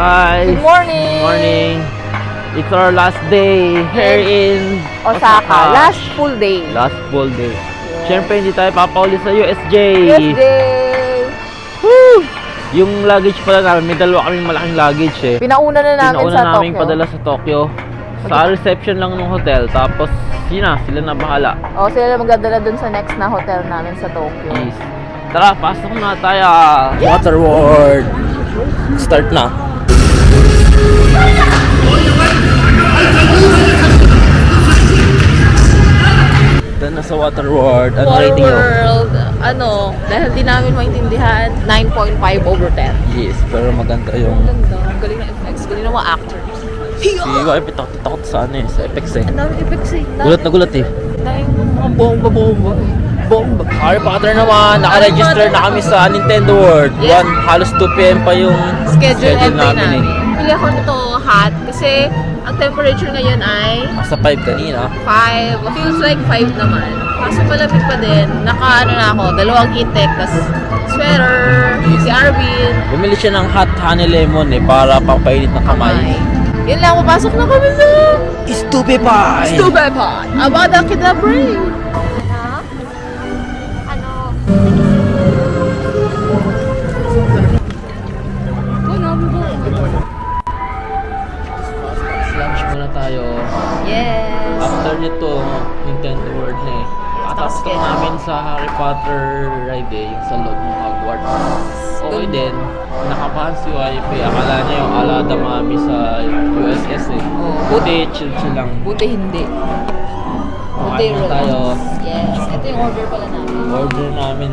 guys! Good morning! Morning! It's our last day here in Osaka. Last full day. Last full day. Siyempre, hindi tayo papauli sa USJ. USJ! Woo! Yung luggage pala namin, may dalawa kaming malaking luggage eh. Pinauna na namin sa namin Tokyo. padala sa Tokyo. Sa reception lang ng hotel. Tapos, yun na, sila na bahala. O, sila na magdadala dun sa next na hotel namin sa Tokyo. Yes. Tara, pasok na tayo. Water World. Start na. Ito na sa Water World. Ano rating nyo? World, dahil di namin maintindihan, 9.5/10. Yes, pero maganda yung... Ang ganda, ang galing ng effects, galing ng mga actors. Si YP takot sa ano eh, sa effects eh. Ang daming effects eh. Gulat na gulat eh. Dahil mga bomba. Harry Potter naman, naka-register na kami sa Nintendo World. Yes. Halos 2 PM pa yung Schedule entry namin. eh. Pili ako nito hot kasi ang temperature ngayon ay Nasa 5 kanina. 5. Feels like 5 naman. Kaso malamig pa din. Naka na ako, 2 heat tech, tas sweater, si Arvin. Bumili siya ng hot honey lemon eh, para pampainit ng kamay. Yun lang, papasok na kami sa Stupefy! Stupefy! Abada Kedavra! Lunch muna tayo. Yes! After nito, Nintendo World na eh. Tapos tapos namin sa Harry Potter ride eh, yung sa loob ng Hogwarts. Okay din, nakapahan si YP. Akala niya yung Alada Mami sa USS eh. Oh, Buti, chill lang. buti hindi. Buti Kumain na tayo. Yes, ito yung order pala namin. Order namin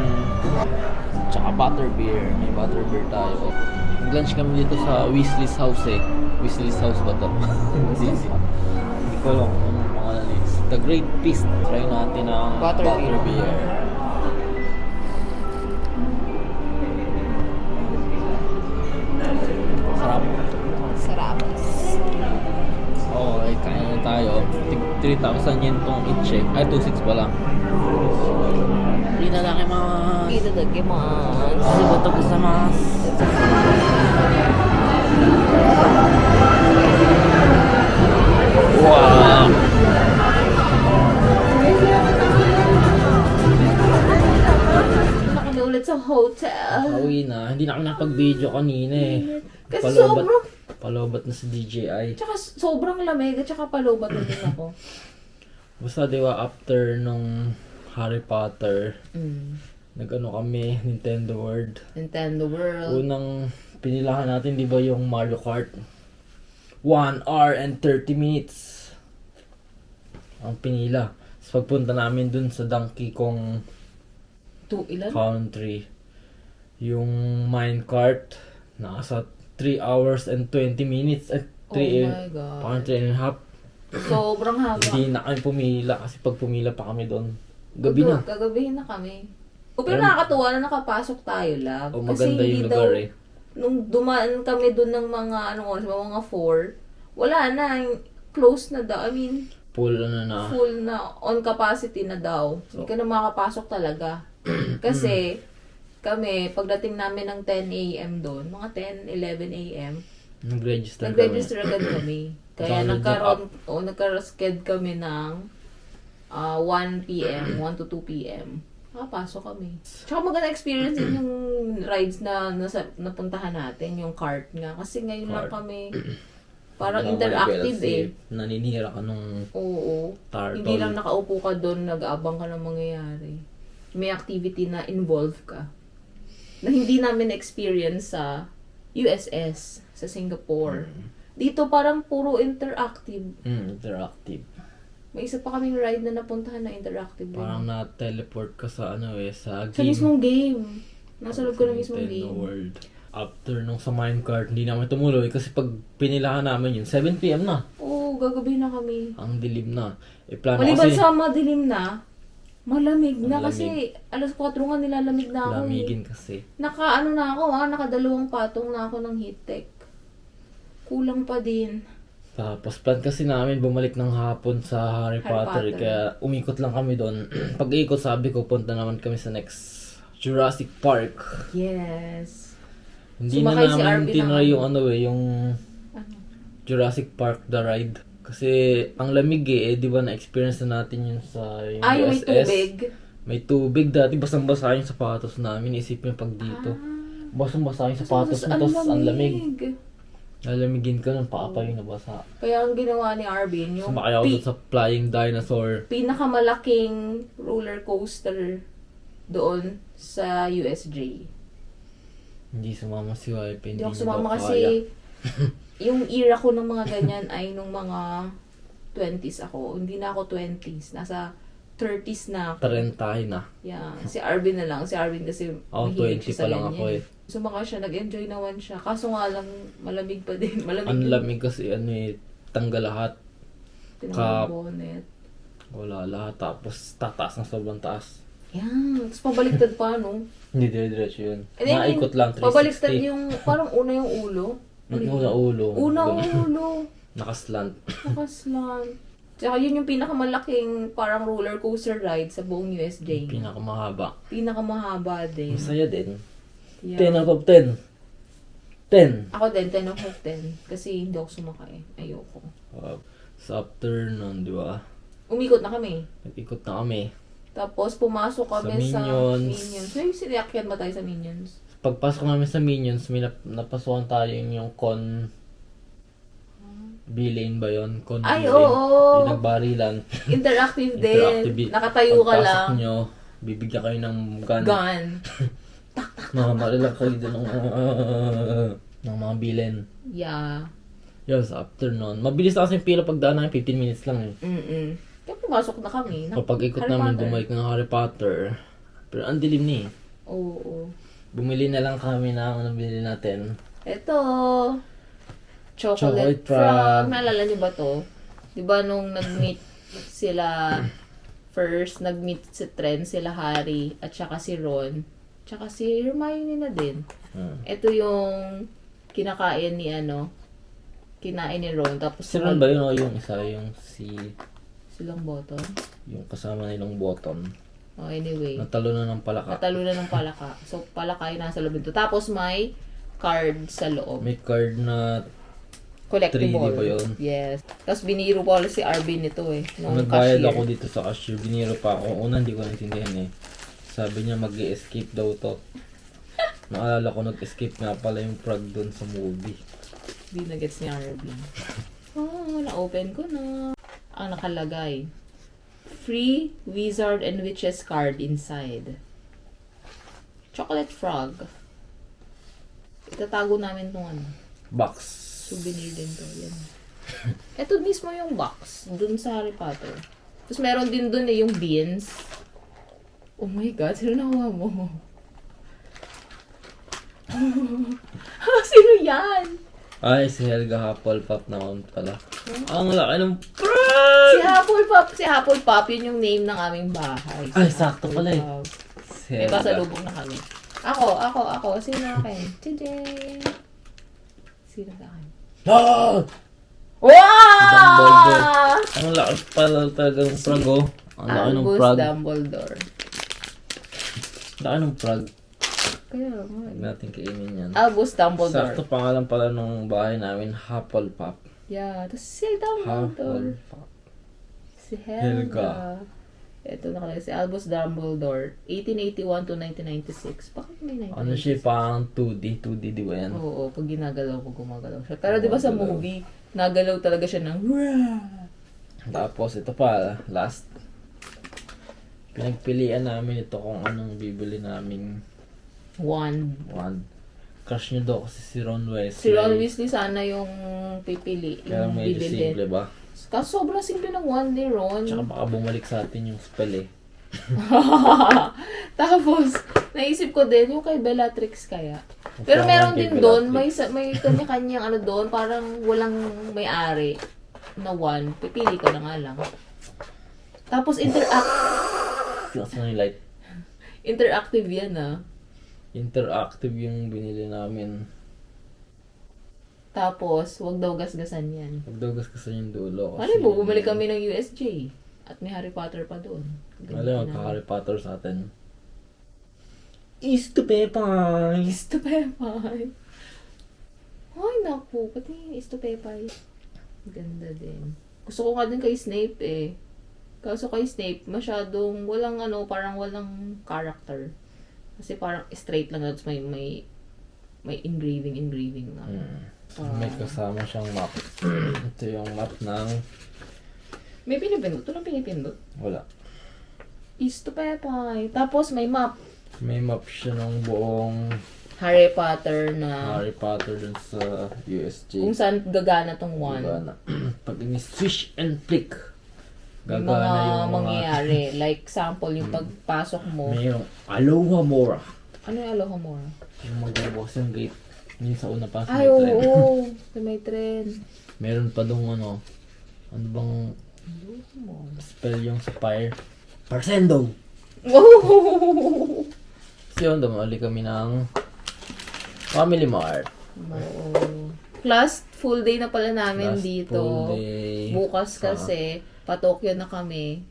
tsaka butterbeer. May butterbeer tayo. Nag-lunch kami dito sa Weasley's house eh. Weasley's house ba to? Hindi ko alam kung anong pangalan eh. The Great Feast. Try natin ang Butterbeer. butterbeer. Sarap. Sarap. Okay, kain na tayo. 3,000 yen tong each eh. Ay, 2,600 pa lang. Itadakimasu. Itadakimasu. Arigatou gozaimasu. Wow! Na kami ulit sa hotel. Pauwi na. Hindi na kami nakapag-video kanina eh. Kasi sobrang... Palobat na sa DJI. Tsaka sobrang lamig at tsaka palobat na din ako. Basta diba after nung Harry Potter, Mm. nag-ano kami, Nintendo World. Nintendo World. Unang pinilahan natin, di ba yung Mario Kart? 1 hour and 30 minutes. Ang pinila. Tapos pagpunta namin dun sa Donkey Kong Ilan? Country, yung minecart, nasa 3 hours and 20 minutes at 3 Oh my God. parang 3 and a half. Sobrang haba. Hindi na kami pumila kasi pag pumila pa kami doon, gabi na. Gagabihin na kami. O, pero Pero- nakakatuwa na nakapasok tayo, love. O maganda yung lugar eh. Nung dumaan kami doon ng mga, oras, mga 4, wala na, close na daw. I mean, Pool na. full na, on capacity na daw. Hindi ka na makakapasok talaga. Kasi, kami, pagdating namin ng 10 a.m. doon, mga 10, 11 a.m., Nag-register nag-register agad kami. Kaya Download nagka-sked kami ng 1 p.m., 1 to 2 p.m. Pasok kami. Tsaka maganda experience din yung rides na napuntahan natin, yung cart nga. Kasi ngayon lang Cart. kami, parang interactive eh. Naninira ka nung Oo. turtle. Hindi lang nakaupo ka doon, nag-aabang ka ng mangyayari. May activity na involve ka. Na hindi namin experience sa USS, sa Singapore. Dito parang puro interactive. Interactive. May isa pa kaming ride na napuntahan na interactive din. Parang na-teleport ka sa sa game. Sa mismong game. Nasa loob ko ng mismong Nintendo game. World. After nung sa minecart, hindi namin tumuloy kasi pag pinilahan namin yun, 7 PM na. Oo, gagabi na kami. Ang dilim na. Plano Maliban kasi sa madilim na, malamig na Malamig. kasi alas 4 nga nilalamig na ako lamigin kasi. Naka-ano na ako nakadalawang patong na ako ng heat tech. Kulang pa din. Tapos plan kasi namin bumalik ng hapon sa Harry Potter. Potter. Kaya umikot lang kami doon. Pag-ikot sabi ko punta naman kami sa next Jurassic Park. Yes. Hindi na Sumakay si namin Arvin tinry ng yung yung ano? Jurassic Park the ride. Kasi ang lamig di ba na-experience na natin yun sa yung Ay, may USS. tubig. May tubig dati, basang-basa yung sapatos namin. Isipin pag dito. Basang-basa yung sapatos mo, tapos ang lamig. Lalamigin ka ng paa pa yung nabasa. Kaya ang ginawa ni Arvin, yung Sumakay ako doon sa flying dinosaur. pinakamalaking roller coaster doon sa USJ. Hindi sumama si wife, Hindi hindi ako niya sumama daw kasi yung era ko ng mga ganyan ay nung mga 20s ako. Hindi na ako 20s. Nasa 30s na ako. Tarentahin na. Yeah. Si Arvin na lang. Si Arvin kasi Ako mahilig 20 siya sa pa lang ganyan. ako eh. Sumaka siya. Nag-enjoy naman siya. Kaso nga lang, malamig pa din. Malamig Ang yung lamig kasi tanggal lahat. tinanggal yung bonnet. Wala lahat. Tapos tataas ng sobrang taas. Yan. Tapos pabaliktad pa, no? Hindi dire-diretso yun. And then, Naikot lang, 360. pabaliktad yung, parang una yung ulo. Una ulo. Una Ganun. ulo. Nakaslant. Nakaslant. Tsaka yun yung pinakamalaking parang roller coaster ride sa buong USJ. Pinakamahaba. Pinakamahaba din. Masaya din. Yeah. 10 out of 10. 10. Ako din, 10 of 10. Kasi hindi ako sumakay. Ayoko. Sa afternoon, di ba? Umikot na kami. Nag-ikot na kami. Tapos pumasok kami sa Minions. Minions. May sinakyan ba tayo sa Minions? Pagpasok namin sa Minions, may napasukan tayo yung con... B-lane ba yun? Con Ay, B-lane. oo. Yung nagbarilan. Interactive din. Interactive. Nakatayo ka Pagpasok lang. nyo, bibigyan kayo ng gun. Gun. Mamarilang kayo din ng mga bilin. Yeah. Yun, sa afternoon. Mabilis na kasi yung pila pagdaan namin, 15 minutes lang eh. Kaya pumasok na kami. Kapag ikot Harry namin, Potter. bumalik ng Harry Potter. Pero ang dilim ni. Oo. Bumili na lang kami na nabili natin. Ito. Chocolate Chocolate Frog. Frog. Naalala niyo ba to? Di ba nung nag-meet sila first, nag-meet si Trent, sila Harry, at saka si Ron, tsaka si Hermione na din. Ito yung kinakain ni kinain ni Ron. Tapos Si Ron ba yun o yung isa? Yung silang bottom. yung kasama nilang bottom. Oh, anyway. Natalo na ng palaka. Natalo na ng palaka. So, palaka yung nasa loob nito. Tapos may card sa loob. May card na Collectible. 3D ba yun? Yes. Tapos biniro pa ulit si Arvin nito eh. Nung Nung nagbayad cashier. ako dito sa cashier, biniro pa ako. Una hindi ko naintindihan eh. Sabi niya mag-escape daw to. Naalala ko nag-escape nga pala yung frog doon sa movie. Hindi na gets ni Arvin. Na-open ko na. Ang nakalagay. Free Wizard and Witches card inside. Chocolate Frog. Itatago namin itong Box. souvenir din to. Yan. Ito mismo yung box. Dun sa Harry Potter. Tapos meron din dun yung beans. Oh my God, sino nakuha mo? Sino yan? Ay, si Helga Hufflepuff naman pala. Ang laki ng Si Hufflepuff, yun yung name ng aming bahay. Ay, sakto pala eh. Hufflepuff. Si May Helga. pasalubong na kami. Ako. Sino akin? Tijay! Sino sa akin? Ah! Wow! Ang laki pala talagang frog oh. Ang laki ng Albus frog. Dumbledore. Laki ng frog. Kaya nga. Huwag natin kainin yan. Albus Dumbledore. Sakto pangalan pala nung bahay namin, Hufflepuff. Yeah, tapos si Dumbledore. Hufflepuff. Si Helga. Helga. Ito nakalagay si Albus Dumbledore. 1881 to 1996. Bakit may 1996? Ano siya, parang 2D di ba yan? Oo, pag ginagalaw ko, gumagalaw siya. Pero di ba sa movie, nagalaw talaga siya ng Tapos ito pa, last. Pinagpilian namin ito kung anong bibili naming wand. wand. Crush niyo daw kasi si Ron Weasley. Si Ron Weasley sana yung pipili. Kaya Yung medyo bibilhin. simple ba? Kaso sobrang simple ng wand ni Ron. Tsaka baka bumalik sa atin yung spell eh. Tapos, naisip ko din, yung kay Bellatrix kaya. Pero Parang meron kay din doon, Bellatrix. may kanya-kanyang doon, parang walang may-ari na one. Pipili ka na nga lang. Tapos, Kasi yung light. interactive yan Interactive yung binili namin. Tapos, wag daw gasgasan yan. Pagdagas kasi yung dulo. Ano mo, bumalik kami ng USJ. At may Harry Potter pa doon. Alam, magka-Harry Potter sa atin. Is to Peppa. Gusto pa yun. naku, pati Isto Pepay. Ganda din. Gusto ko nga din kay Snape eh. Kaso kay Snape, masyadong walang parang walang character. Kasi parang straight lang, tapos may engraving na. May kasama siyang map. Ito yung map ng... May pinipindot. Ito lang pinipindot. Wala. Isto Pepay. Tapos may map. May map siya ng buong Harry Potter na Harry Potter dun sa USJ. kung saan gagana tong one. Gagana. Pag ini-swish and flick, Yung gagana mga yung mga... mangyayari. Like, sample, yung pagpasok mo. Mayroong Aloha Mora. Ano yung Alohomora? Yung magbubukas yung gate. Yung sa una pa sa Ay, may tren. oo. Sa may tren. Meron pa dong ano bang Alohomora. spell yung sa fire? Parsendo! Oh! So yun, dumali kami ng Family Mart. Oo. Plus, full day na pala namin Last dito. full day. Bukas Sa kasi, pa-Tokyo na kami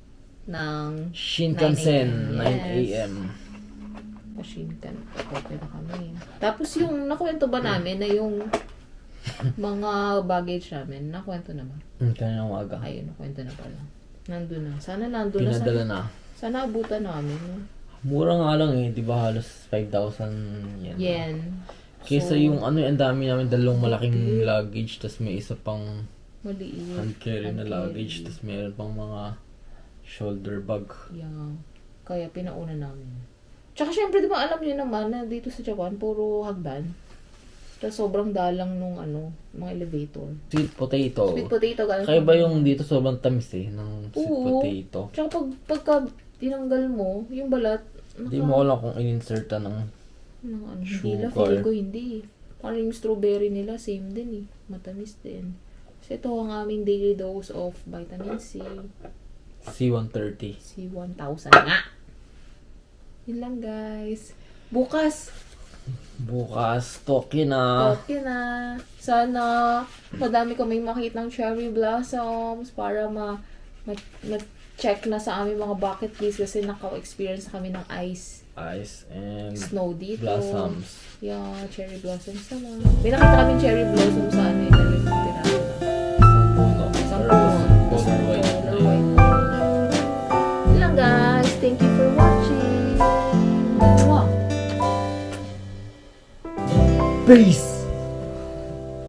ng Shinkansen, 9 Yes. a.m. Pashinkan. Pa-Tokyo na kami. Tapos yung, nakwento ba namin na yung mga baggage namin, nakwento na ba? Kanina umaga. Ayun, nakwento na pala. Nandun na. Sana nandun na. Pinadala na. Sana abutan namin. Mura nga lang eh, di ba halos 5,000 yen. Yen. Kesa So, yung ang dami namin dalawang malaking luggage, tas may isa pang maliit. hand carry na Hand luggage, carry. tas meron pang mga shoulder bag. Yeah. Kaya pinauna namin. Tsaka syempre, di ba alam niyo naman na dito sa Japan, puro hagdan. Tapos sobrang dalang nung mga elevator. Sweet potato. Sweet potato galing. Kaya ba yung dito sobrang tamis eh, ng sweet Oo. potato? Tsaka pagka tinanggal mo, yung balat, Hindi mo alam kung in-inserta ng Hindi lang, Sugar. feeling ko hindi. Parang yung strawberry nila, same din eh. Matamis din. So ito ang aming daily dose of vitamin C. C130. C1000 nga! Yun lang guys. Bukas, Bukas, Tokyo na. okay na. Sana madami kaming makita ng cherry blossoms para ma-check na sa aming mga bucket list kasi naka-experience na kami ng Ice and snow dito. blossoms. Yeah, cherry blossoms naman. May nakita kami cherry blossoms sa ano yung tirado na. Puno. Isang Pero puno. color white na Color yun. white. Yun lang guys. Thank you for watching. Mwah. Peace!